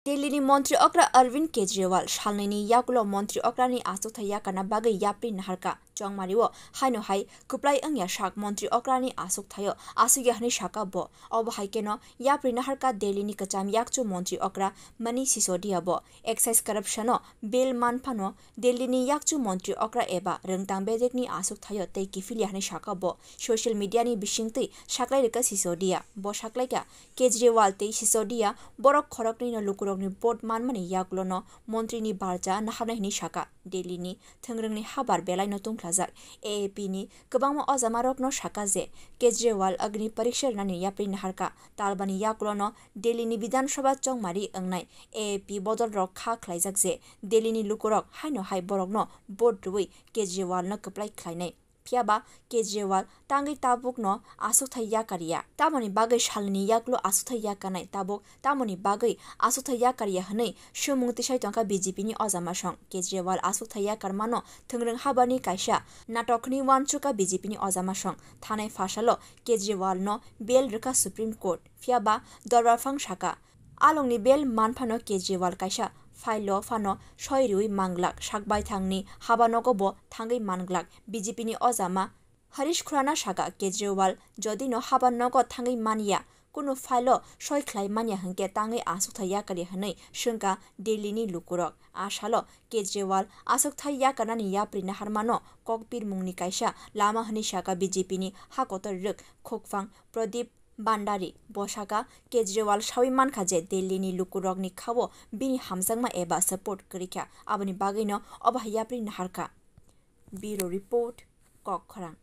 दिल्ली मंत्री okra Arvind Kejriwal shalnini yakulo मंत्री okra ni achukthai yakarna bagai yapri naharka chongmariwo haino hai kuplai angya shak मंत्री okra ni achukthai asugya hani shaka bo obo haikeno yapri naharka Delhi ni kacham yakchu मंत्री okra mani sisodia bo excise corruption bill manphano Delhi ni yakchu मंत्री okra eba rengtang bedek ni achukthai tei kifili hani shaka bo social media ni bisingtei shaklai reka sisodia bo shaklai ka Kejriwal tei sisodia borok khorok ni lukur ni board manmani yaklono मंत्री ni barja nahabnai ni shaka Delhi ni thengreng ni habar belai no tungklajak AAP ni kwbangma ojamarok no shaka je Kejriwal agni pariksha nani yapri naharka talbani yaklono Delhi ni Vidhan Sabha chongmari angnai AAP bodol rok kha khlaijak je Delhi ni lukurok haino hai borok no board rui Kejriwal no kaplai khlainai Piaba Kejriwal tangi tabuk no achukthai yakaria tamoni bagai shalni yaklo achukthai yakanai tabuk tamoni bagai achukthai yakaria hanai sumung tisai tongka BJP ni ojama song Kejriwal achukthai yakarmano thengreng habani kaisa natokni wanchuka BJP ni ojama song thanai fasalo Kejriwal no bail reka Supreme Court Piaba dorbar phang shaka alongni bail manphano Kejriwal kaisa failo fano soirui manglak sakbai thangni habanogo bo thangai manglak BJP ni ojama Harish Khurana shaka Kejriwal jodi no habanogo thangai mania kuno failo soi khlai mania hangke tangai achukthai yakari hanai shungka Delhi ni lukurok asalo Kejriwal achukthai yakarnani yapri naharmano kokpir mungni kaisa lama hani shaka BJP ni hakotor ruk khokphang Pradip Bandari Boshaka Kejriwal shawi mankha je Delhi ni lukurok ni khawo bini hamjangma eba support karikha aboni bagino oba yapri naharka Bureau Report Kok Khorang